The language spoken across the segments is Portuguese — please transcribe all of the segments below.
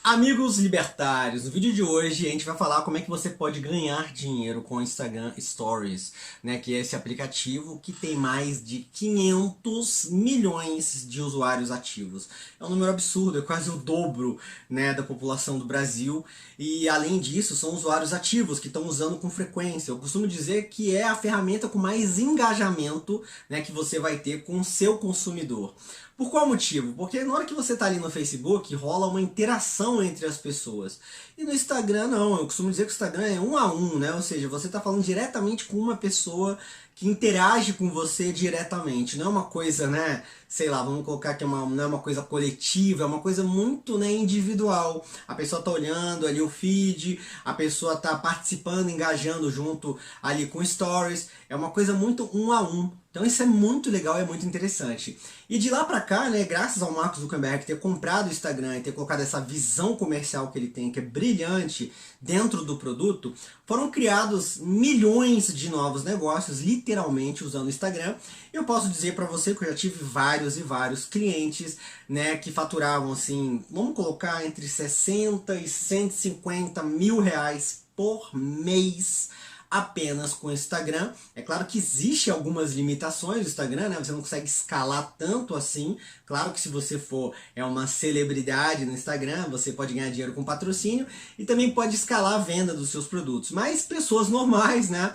Amigos libertários, no vídeo de hoje a gente vai falar como é que você pode ganhar dinheiro com o Instagram Stories, né, que é esse aplicativo que tem mais de 500 milhões de usuários ativos. É um número absurdo, é quase o dobro, né, da população do Brasil e além disso são usuários ativos que estão usando com frequência. Eu costumo dizer que é a ferramenta com mais engajamento, né, que você vai ter com o seu consumidor. Por qual motivo? Porque na hora que você está ali no Facebook, rola uma interação entre as pessoas. E no Instagram não, eu costumo dizer que o Instagram é um a um, né? Ou seja, você está falando diretamente com uma pessoa que interage com você diretamente. Não é uma coisa, né? Sei lá, vamos colocar que não é uma coisa coletiva, é uma coisa muito, né, individual. A pessoa está olhando ali o feed, a pessoa está participando, engajando junto ali com stories. É uma coisa muito um a um. Então isso é muito legal, é muito interessante. E de lá pra cá, né, graças ao Mark Zuckerberg ter comprado o Instagram e ter colocado essa visão comercial que ele tem, que é brilhante, dentro do produto, foram criados milhões de novos negócios, literalmente usando o Instagram. Eu posso dizer para você que eu já tive vários e vários clientes, né, que faturavam assim, vamos colocar entre 60 e 150 mil reais por mês apenas com o Instagram. É claro que existe algumas limitações do Instagram, né? Você não consegue escalar tanto assim. Claro que se você for uma celebridade no Instagram, você pode ganhar dinheiro com patrocínio e também pode escalar a venda dos seus produtos. Mas pessoas normais, né?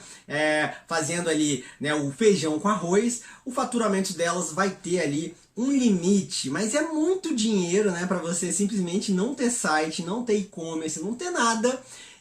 Fazendo ali, né, o feijão com arroz, o faturamento delas vai ter ali um limite, mas é muito dinheiro, né, para você simplesmente não ter site, não ter e-commerce, não ter nada,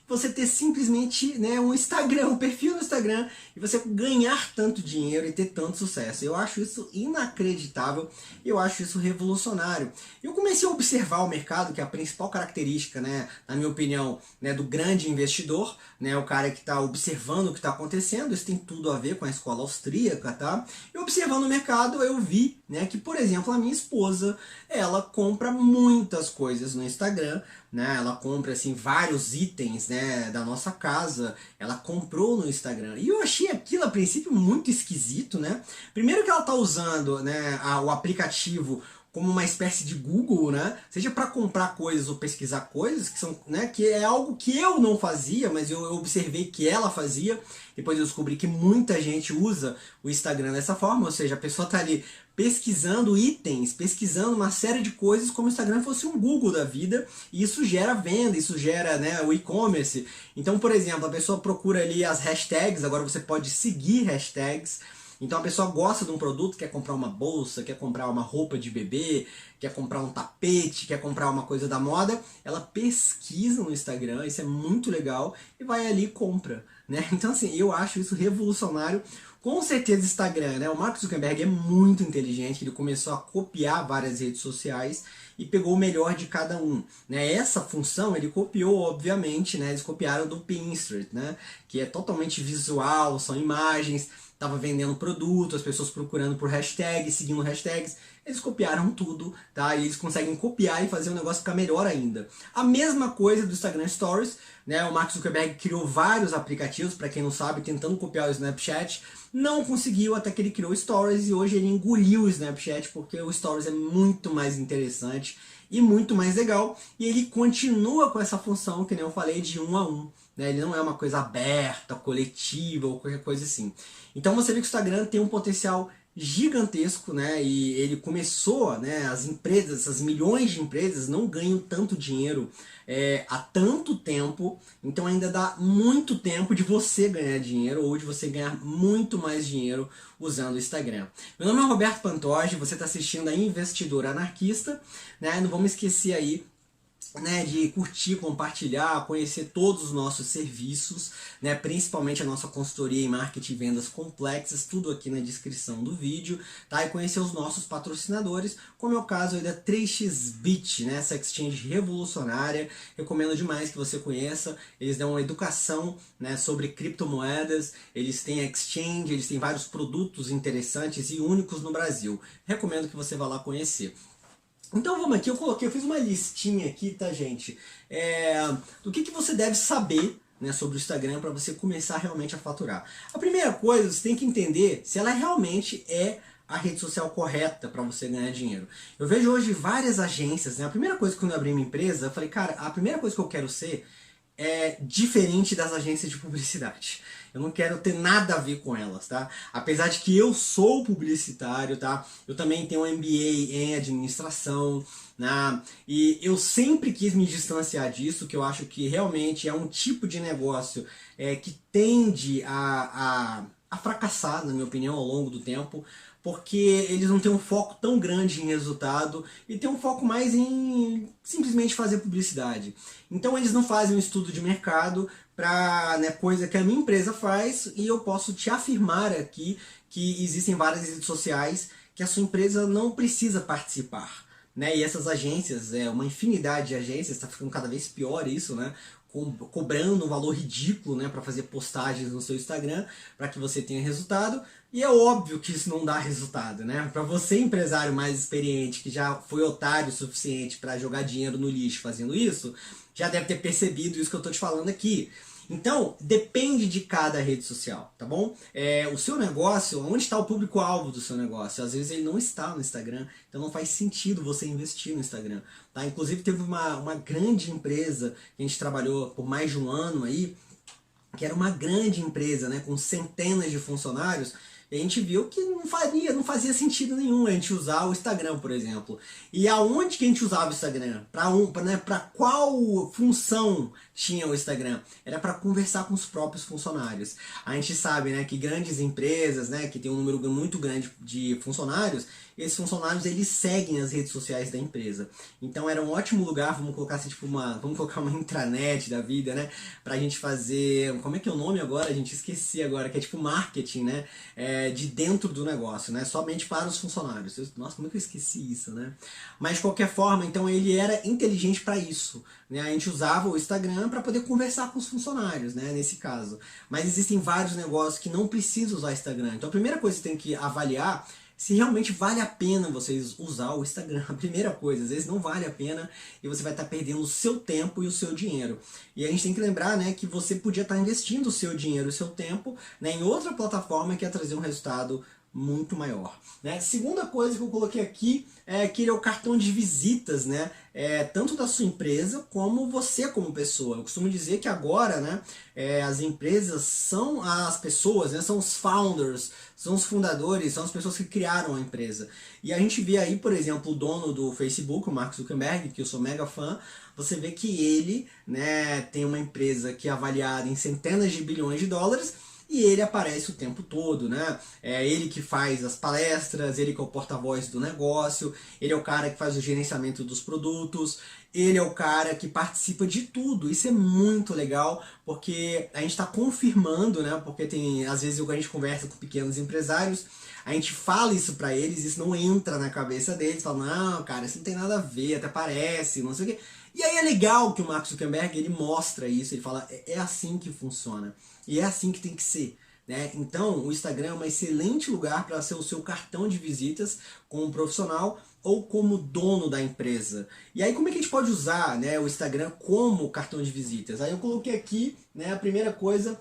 você ter simplesmente, né, um Instagram, um perfil no Instagram e você ganhar tanto dinheiro e ter tanto sucesso. Eu acho isso inacreditável, eu acho isso revolucionário. Eu comecei a observar o mercado, que é a principal característica, né, na minha opinião, né, do grande investidor, né, o cara que está observando o que está acontecendo. Isso tem tudo a ver com a escola austríaca, tá? E observando o mercado, eu vi, né, que, por exemplo, a minha esposa, ela compra muitas coisas no Instagram, né? Ela compra assim vários itens, né, da nossa casa. Ela comprou no Instagram. E eu achei aquilo a princípio muito esquisito, né? Primeiro que ela tá usando, né, o aplicativo como uma espécie de Google, né? Seja para comprar coisas ou pesquisar coisas, que são, né, que é algo que eu não fazia, mas eu observei que ela fazia. Depois eu descobri que muita gente usa o Instagram dessa forma, ou seja, a pessoa tá ali pesquisando itens, pesquisando uma série de coisas como o Instagram fosse um Google da vida, e isso gera venda, isso gera, né, o e-commerce. Então, por exemplo, a pessoa procura ali as hashtags, agora você pode seguir hashtags. Então a pessoa gosta de um produto, quer comprar uma bolsa, quer comprar uma roupa de bebê, quer comprar um tapete, quer comprar uma coisa da moda, ela pesquisa no Instagram, isso é muito legal, e vai ali e compra, né? Então assim, eu acho isso revolucionário. Com certeza Instagram, né? O Mark Zuckerberg é muito inteligente, ele começou a copiar várias redes sociais e pegou o melhor de cada um, né? Essa função ele copiou, obviamente, né? Eles copiaram do Pinterest, né? Que é totalmente visual, são imagens, estava vendendo produto, as pessoas procurando por hashtags, seguindo hashtags, eles copiaram tudo, tá? E eles conseguem copiar e fazer o negócio ficar melhor ainda. A mesma coisa do Instagram Stories, né? O Mark Zuckerberg criou vários aplicativos, para quem não sabe, tentando copiar o Snapchat, não conseguiu até que ele criou o Stories e hoje ele engoliu o Snapchat porque o Stories é muito mais interessante e muito mais legal, e ele continua com essa função, que nem eu falei, de um a um, né? Ele não é uma coisa aberta, coletiva ou qualquer coisa assim. Então você vê que o Instagram tem um potencial gigantesco, né? E ele começou, né? As empresas, essas milhões de empresas não ganham tanto dinheiro há tanto tempo, então ainda dá muito tempo de você ganhar dinheiro ou de você ganhar muito mais dinheiro usando o Instagram. Meu nome é Roberto Pantoja, você está assistindo a Investidor Anarquista, né? Não vamos esquecer aí, né, de curtir, compartilhar, conhecer todos os nossos serviços, né, principalmente a nossa consultoria em marketing e vendas complexas, tudo aqui na descrição do vídeo, tá? E conhecer os nossos patrocinadores, como é o caso aí da 3xBit, né, essa exchange revolucionária. Recomendo demais que você conheça. Eles dão uma educação, né, sobre criptomoedas, eles têm exchange, eles têm vários produtos interessantes e únicos no Brasil. Recomendo que você vá lá conhecer. Então vamos aqui, eu fiz uma listinha aqui, tá, gente? Do que você deve saber, né, sobre o Instagram para você começar realmente a faturar. A primeira coisa, você tem que entender se ela realmente é a rede social correta para você ganhar dinheiro? Eu vejo hoje várias agências, né? A primeira coisa que quando eu abri minha empresa, eu falei, cara, a primeira coisa que eu quero ser é diferente das agências de publicidade. Eu não quero ter nada a ver com elas, tá? Apesar de que eu sou publicitário, tá? Eu também tenho um MBA em administração, né? E eu sempre quis me distanciar disso, que eu acho que realmente é um tipo de negócio que tende a fracassar, na minha opinião, ao longo do tempo, porque eles não têm um foco tão grande em resultado e tem um foco mais em simplesmente fazer publicidade. Então eles não fazem um estudo de mercado para, né, coisa que a minha empresa faz, e eu posso te afirmar aqui que existem várias redes sociais que a sua empresa não precisa participar. Né? E essas agências, uma infinidade de agências, está ficando cada vez pior isso, né? Cobrando um valor ridículo, né, para fazer postagens no seu Instagram, para que você tenha resultado. E é óbvio que isso não dá resultado, né? Para você, empresário mais experiente, que já foi otário o suficiente para jogar dinheiro no lixo fazendo isso, já deve ter percebido isso que eu estou te falando aqui. Então, depende de cada rede social, tá bom? O seu negócio, onde está o público-alvo do seu negócio? Às vezes ele não está no Instagram, então não faz sentido você investir no Instagram, tá? Inclusive teve uma grande empresa que a gente trabalhou por mais de um ano aí, que era uma grande empresa, né, com centenas de funcionários, e a gente viu que não fazia sentido nenhum a gente usar o Instagram, por exemplo. E aonde que a gente usava o Instagram? Para qual função tinha o Instagram? Era para conversar com os próprios funcionários. A gente sabe, né, que grandes empresas, né, que tem um número muito grande de funcionários, esses funcionários eles seguem as redes sociais da empresa. Então era um ótimo lugar, vamos colocar assim, tipo vamos colocar uma intranet da vida, né, pra gente fazer, como é que é o nome agora? A gente esqueci agora, que é tipo marketing, né, de dentro do negócio, né, somente para os funcionários. Nossa, como é que eu esqueci isso, né? Mas de qualquer forma, então ele era inteligente para isso, né? A gente usava o Instagram para poder conversar com os funcionários, né, nesse caso. Mas existem vários negócios que não precisam usar Instagram. Então a primeira coisa que você tem que avaliar se realmente vale a pena vocês usar o Instagram. A primeira coisa, às vezes não vale a pena e você vai estar perdendo o seu tempo e o seu dinheiro. E a gente tem que lembrar, né, que você podia estar investindo o seu dinheiro e o seu tempo, né, em outra plataforma que ia trazer um resultado muito maior. Né? Segunda coisa que eu coloquei aqui é que ele é o cartão de visitas, né? Tanto da sua empresa como você como pessoa. Eu costumo dizer que agora, né, as empresas são as pessoas, né, são os founders, são os fundadores, são as pessoas que criaram a empresa. E a gente vê aí, por exemplo, o dono do Facebook, o Mark Zuckerberg, que eu sou mega fã, você vê que ele, né, tem uma empresa que é avaliada em centenas de bilhões de dólares, e ele aparece o tempo todo, né? É ele que faz as palestras, ele que é o porta-voz do negócio, ele é o cara que faz o gerenciamento dos produtos, ele é o cara que participa de tudo. Isso é muito legal, porque a gente está confirmando, né? Porque às vezes a gente conversa com pequenos empresários, a gente fala isso para eles, isso não entra na cabeça deles, falam, não, cara, isso não tem nada a ver, até parece, não sei o quê. E aí é legal que o Mark Zuckerberg, ele mostra isso, ele fala, é assim que funciona, e é assim que tem que ser. Né? Então, o Instagram é um excelente lugar para ser o seu cartão de visitas como profissional ou como dono da empresa. E aí, como é que a gente pode usar, né, o Instagram como cartão de visitas? Aí eu coloquei aqui, né, a primeira coisa,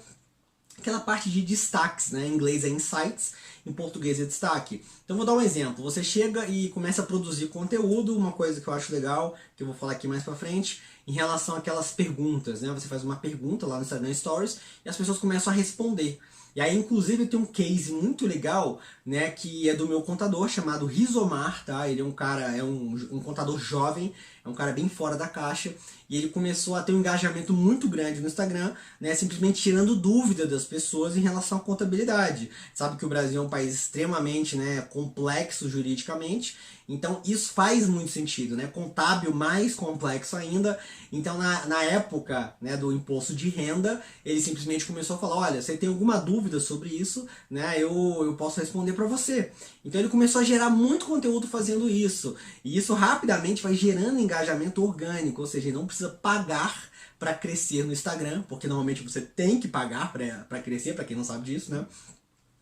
aquela parte de destaques, né? Em inglês é insights, em português é destaque. Então vou dar um exemplo. Você chega e começa a produzir conteúdo, uma coisa que eu acho legal, que eu vou falar aqui mais pra frente, em relação àquelas perguntas, né? Você faz uma pergunta lá no Instagram Stories e as pessoas começam a responder. E aí, inclusive, tem um case muito legal, né, que é do meu contador, chamado Rizomar, tá? Ele é um cara, um contador jovem, é um cara bem fora da caixa, e ele começou a ter um engajamento muito grande no Instagram, né, simplesmente tirando dúvida das pessoas em relação à contabilidade. Sabe que o Brasil é um país extremamente, né, complexo juridicamente, então isso faz muito sentido, né? Contábil mais complexo ainda. Então na época, né, do imposto de renda, ele simplesmente começou a falar, olha, você tem alguma dúvida sobre isso, né? Eu posso responder para você. Então ele começou a gerar muito conteúdo fazendo isso. E isso rapidamente vai gerando engajamento orgânico, ou seja, ele não precisa pagar para crescer no Instagram, porque normalmente você tem que pagar para crescer, para quem não sabe disso, né?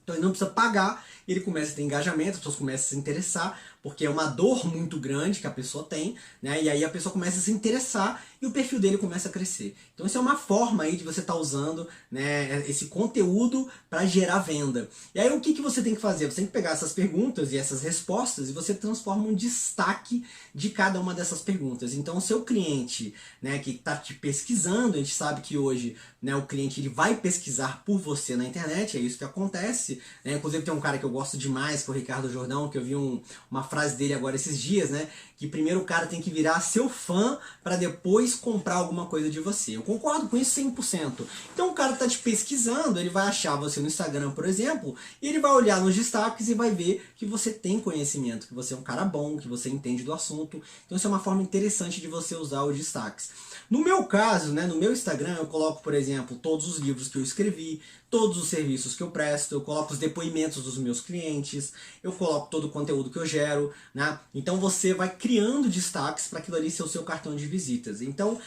Então ele não precisa pagar, ele começa a ter engajamento, as pessoas começam a se interessar, porque é uma dor muito grande que a pessoa tem, né? E aí a pessoa começa a se interessar e o perfil dele começa a crescer. Então isso é uma forma aí de você estar usando, né, esse conteúdo para gerar venda. E aí o que você tem que fazer? Você tem que pegar essas perguntas e essas respostas e você transforma um destaque de cada uma dessas perguntas. Então o seu cliente, né, que está te pesquisando, a gente sabe que hoje, né, o cliente ele vai pesquisar por você na internet, é isso que acontece, né? Inclusive tem um cara que eu gosto demais, que é o Ricardo Jordão, que eu vi uma frase dele agora esses dias, né? Que primeiro o cara tem que virar seu fã para depois comprar alguma coisa de você. Eu concordo com isso 100%. Então o cara tá te pesquisando, ele vai achar você no Instagram, por exemplo, e ele vai olhar nos destaques e vai ver que você tem conhecimento, que você é um cara bom, que você entende do assunto. Então isso é uma forma interessante de você usar os destaques. No meu caso, né, no meu Instagram, eu coloco, por exemplo, todos os livros que eu escrevi, todos os serviços que eu presto, eu coloco os depoimentos dos meus clientes, eu coloco todo o conteúdo que eu gero, né? Então você vai criando destaques para aquilo ali ser o seu cartão de visitas. Então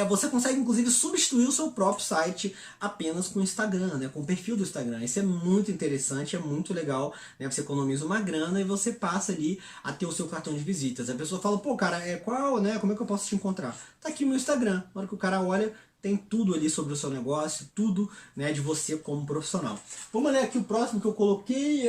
você consegue inclusive substituir o seu próprio site apenas com o Instagram, né? Com o perfil do Instagram. Isso é muito interessante, é muito legal, né? Você economiza uma grana e você passa ali a ter o seu cartão de visitas. A pessoa fala, pô, cara, qual, né? Como é que eu posso te encontrar? Tá aqui o meu Instagram. Na hora que o cara olha, tem tudo ali sobre o seu negócio, tudo, né, de você como profissional. Vamos ler aqui o próximo que eu coloquei,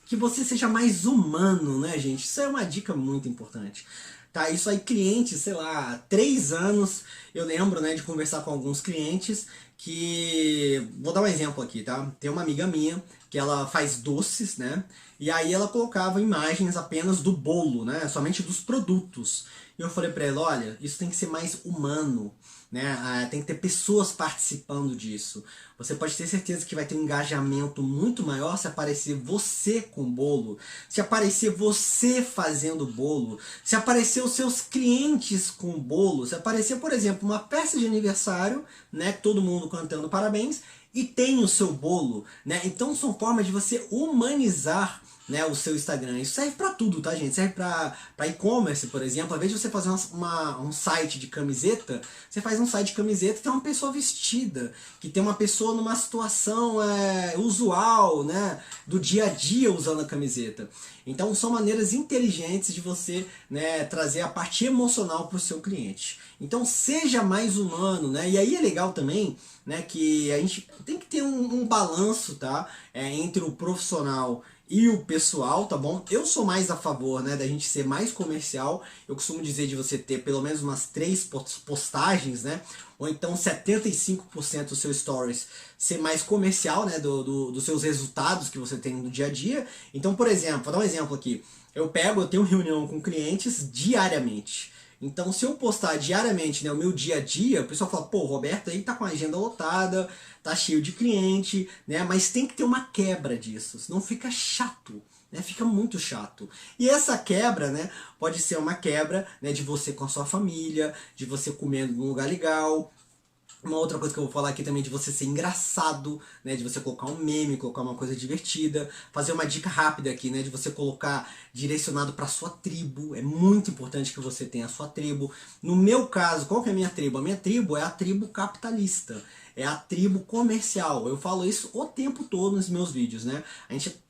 que você seja mais humano, né, gente? Isso é uma dica muito importante. Tá, isso aí, clientes, sei lá, 3 anos, eu lembro, né, de conversar com alguns clientes que... Vou dar um exemplo aqui, tá? Tem uma amiga minha que ela faz doces, né? E aí ela colocava imagens apenas do bolo, né? Somente dos produtos. E eu falei pra ela, olha, isso tem que ser mais humano, né? Tem que ter pessoas participando disso. Você pode ter certeza que vai ter um engajamento muito maior se aparecer você com o bolo, se aparecer você fazendo o bolo, se aparecer os seus clientes com o bolo, se aparecer, por exemplo, uma festa de aniversário, né, todo mundo cantando parabéns, e tem o seu bolo, né? Então são formas de você humanizar, né, o seu Instagram. Isso serve para tudo, tá, gente? Serve para e-commerce, por exemplo. Ao invés de você fazer um site de camiseta, você faz um site de camiseta que tem uma pessoa vestida, que tem uma pessoa numa situação usual, né, do dia a dia usando a camiseta. Então são maneiras inteligentes de você, né, trazer a parte emocional para o seu cliente. Então seja mais humano, né? E aí é legal também, né, que a gente tem que ter um balanço, tá? Entre o profissional e o pessoal, tá bom? Eu sou mais a favor, né, da gente ser mais comercial. Eu costumo dizer de você ter pelo menos umas 3 postagens, né? Ou então 75% dos seus stories ser mais comercial, né, dos seus resultados que você tem no dia a dia. Então, por exemplo, vou dar um exemplo aqui. Eu tenho reunião com clientes diariamente. Então, se eu postar diariamente, né, o meu dia a dia, o pessoal fala, pô, o Roberto aí tá com a agenda lotada, tá cheio de cliente, né? Mas tem que ter uma quebra disso, senão fica chato, né? Fica muito chato. E essa quebra, né, pode ser uma quebra, né, de você com a sua família, de você comendo num lugar legal. Uma outra coisa que eu vou falar aqui também de você ser engraçado, né, de você colocar um meme, colocar uma coisa divertida, fazer uma dica rápida aqui, né, de você colocar direcionado para sua tribo. É muito importante que você tenha a sua tribo. No meu caso, qual que é a minha tribo? A minha tribo é a tribo capitalista, é a tribo comercial. Eu falo isso o tempo todo nos meus vídeos, né?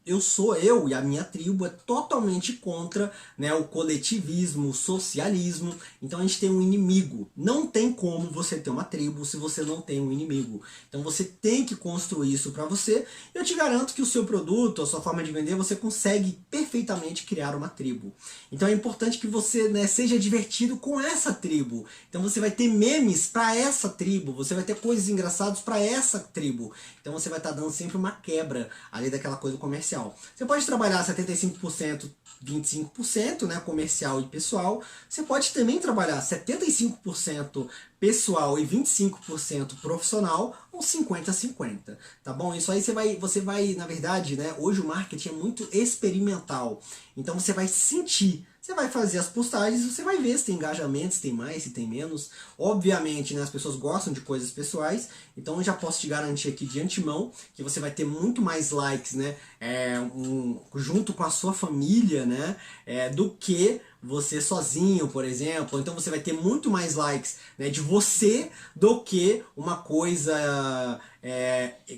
Eu e a minha tribo é totalmente contra, né, o coletivismo, o socialismo. Então a gente tem um inimigo. Não tem como você ter uma tribo se você não tem um inimigo. Então você tem que construir isso para você. Eu te garanto que o seu produto, a sua forma de vender, você consegue perfeitamente criar uma tribo. Então é importante que você, né, seja divertido com essa tribo. Então você vai ter memes para essa tribo, você vai ter coisas engraçadas para essa tribo. Então você vai estar dando sempre uma quebra ali daquela coisa comercial. Você pode trabalhar 75%, 25%, né, comercial e pessoal. Você pode também trabalhar 75% pessoal e 25% profissional, ou 50-50, tá bom? Isso aí você vai, na verdade, né, hoje o marketing é muito experimental. Então você vai sentir, Você vai fazer as postagens e você vai ver se tem engajamento, se tem mais, se tem menos. Obviamente, né, as pessoas gostam de coisas pessoais, então eu já posso te garantir aqui de antemão que você vai ter muito mais likes, né, junto com a sua família, né, do que você sozinho, por exemplo. Então você vai ter muito mais likes, né, de você do que uma coisa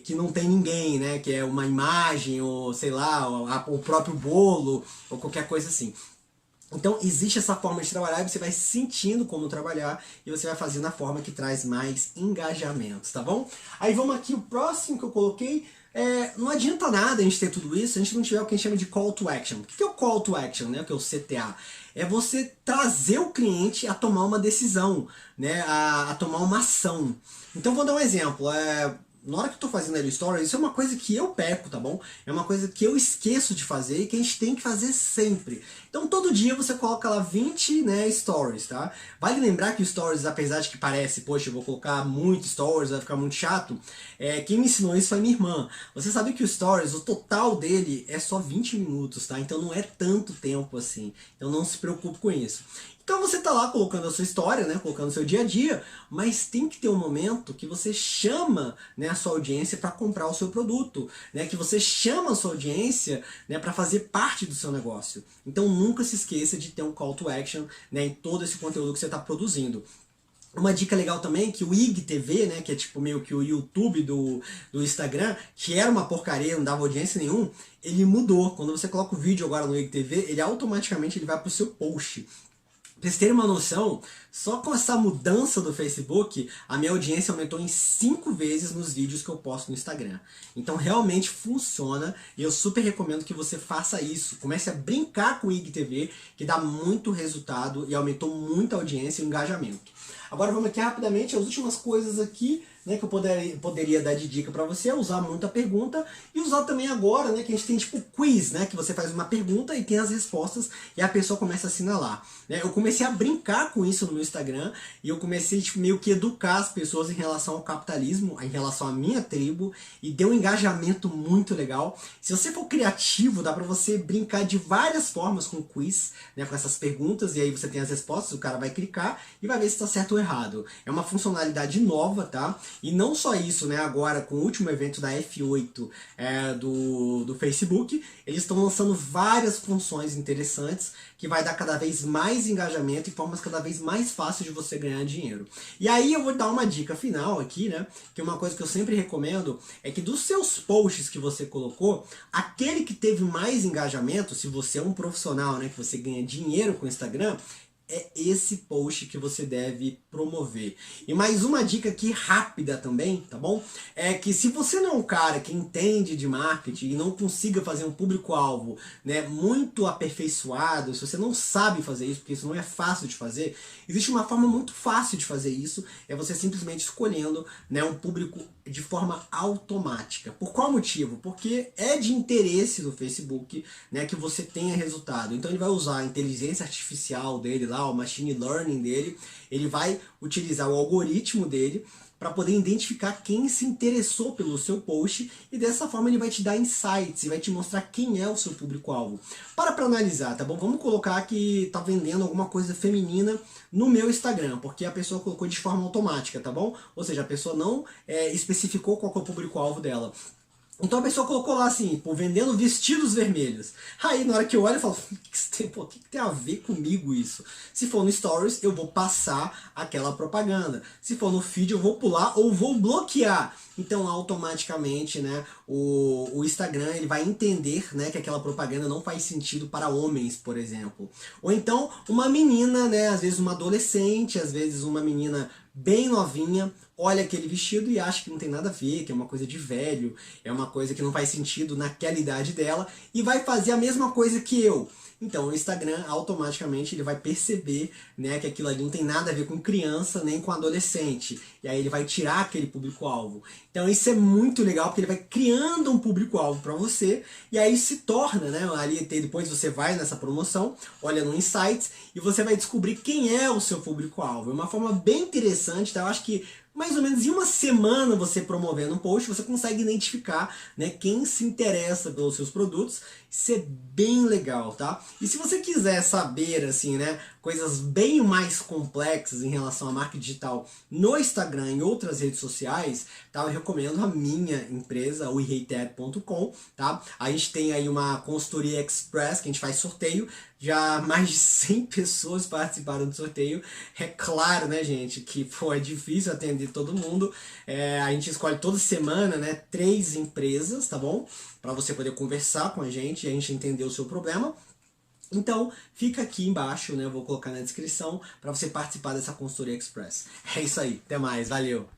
que não tem ninguém, né, que é uma imagem ou sei lá, o próprio bolo ou qualquer coisa assim. Então existe essa forma de trabalhar e você vai sentindo como trabalhar e você vai fazendo a forma que traz mais engajamentos, tá bom? Aí vamos aqui, o próximo que eu coloquei, não adianta nada a gente ter tudo isso se a gente não tiver o que a gente chama de call to action. O que é o call to action, né? O que é o CTA? É você trazer o cliente a tomar uma decisão, né? A tomar uma ação. Então vou dar um exemplo. Na hora que eu tô fazendo ali o story, isso é uma coisa que eu peco, tá bom? É uma coisa que eu esqueço de fazer e que a gente tem que fazer sempre. Então todo dia você coloca lá 20, né, stories, tá? Vale lembrar que o stories, apesar de que parece, poxa, eu vou colocar muito stories, vai ficar muito chato, quem me ensinou isso foi minha irmã. Você sabe que o stories, o total dele é só 20 minutos, tá? Então não é tanto tempo assim. Então não se preocupe com isso. Então você está lá colocando a sua história, né, colocando o seu dia a dia, mas tem que ter um momento que você chama, né, a sua audiência para comprar o seu produto, né, que você chama a sua audiência, né, para fazer parte do seu negócio. Então nunca se esqueça de ter um call to action, né, em todo esse conteúdo que você está produzindo. Uma dica legal também é que o IGTV, né, que é tipo meio que o YouTube do Instagram, que era uma porcaria, não dava audiência nenhum, ele mudou. Quando você coloca o vídeo agora no IGTV, ele automaticamente vai para o seu post. Pra vocês terem uma noção, só com essa mudança do Facebook, a minha audiência aumentou em 5 vezes nos vídeos que eu posto no Instagram. Então realmente funciona e eu super recomendo que você faça isso. Comece a brincar com o IGTV, que dá muito resultado e aumentou muito a audiência e o engajamento. Agora vamos aqui rapidamente as últimas coisas aqui, né, que eu poderia dar de dica para você, usar muito a pergunta e usar também agora, né, que a gente tem tipo quiz, né, que você faz uma pergunta e tem as respostas e a pessoa começa a assinalar. Né? Eu comecei a brincar com isso no meu Instagram e eu comecei tipo, meio que educar as pessoas em relação ao capitalismo, em relação à minha tribo e deu um engajamento muito legal. Se você for criativo, dá para você brincar de várias formas com quiz, né, com essas perguntas e aí você tem as respostas, o cara vai clicar e vai ver se está certo ou errado. É uma funcionalidade nova, tá? E não só isso, né? Agora com o último evento da F8 do Facebook, eles estão lançando várias funções interessantes que vai dar cada vez mais engajamento e formas cada vez mais fáceis de você ganhar dinheiro. E aí eu vou dar uma dica final aqui, né? Que uma coisa que eu sempre recomendo é que dos seus posts que você colocou, aquele que teve mais engajamento, se você é um profissional, né? Que você ganha dinheiro com o Instagram, é esse post que você deve promover. E mais uma dica aqui rápida também, tá bom? É que se você não é um cara que entende de marketing e não consiga fazer um público-alvo, né, muito aperfeiçoado, se você não sabe fazer isso, porque isso não é fácil de fazer, existe uma forma muito fácil de fazer isso, é você simplesmente escolhendo, né, um público de forma automática. Por qual motivo? Porque é de interesse do Facebook, né, que você tenha resultado. Então ele vai usar a inteligência artificial dele lá, o machine learning dele, ele vai utilizar o algoritmo dele para poder identificar quem se interessou pelo seu post e dessa forma ele vai te dar insights e vai te mostrar quem é o seu público-alvo. Para analisar, tá bom? Vamos colocar que tá vendendo alguma coisa feminina no meu Instagram, porque a pessoa colocou de forma automática, tá bom? Ou seja, a pessoa não especificou qual que é o público-alvo dela. Então a pessoa colocou lá assim, pô, vendendo vestidos vermelhos. Aí na hora que eu olho eu falo, o que tem a ver comigo isso? Se for no Stories, eu vou passar aquela propaganda. Se for no feed, eu vou pular ou vou bloquear. Então automaticamente, né, o Instagram ele vai entender, né, que aquela propaganda não faz sentido para homens, por exemplo. Ou então uma menina, né, às vezes uma adolescente, às vezes uma menina bem novinha, olha aquele vestido e acha que não tem nada a ver, que é uma coisa de velho, é uma coisa que não faz sentido naquela idade dela e vai fazer a mesma coisa que eu. Então o Instagram automaticamente ele vai perceber, né, que aquilo ali não tem nada a ver com criança nem com adolescente. E aí ele vai tirar aquele público-alvo. Então isso é muito legal porque ele vai criando um público-alvo para você e aí se torna, né, ali depois você vai nessa promoção, olha no Insights e você vai descobrir quem é o seu público-alvo. É uma forma bem interessante, tá? Eu acho que mais ou menos em uma semana você promovendo um post, você consegue identificar, né, quem se interessa pelos seus produtos. Isso é bem legal, tá? E se você quiser saber, assim, né, coisas bem mais complexas em relação à marca digital no Instagram e outras redes sociais, tá? Eu recomendo a minha empresa, o WeHateAd.com, tá? A gente tem aí uma consultoria express, que a gente faz sorteio. Já mais de 100 pessoas participaram do sorteio. É claro, né, gente, que pô, é difícil atender todo mundo. A gente escolhe toda semana, né, 3 empresas, tá bom? Para você poder conversar com a gente e a gente entender o seu problema. Então, fica aqui embaixo, né? Eu vou colocar na descrição para você participar dessa consultoria express. É isso aí, até mais, valeu!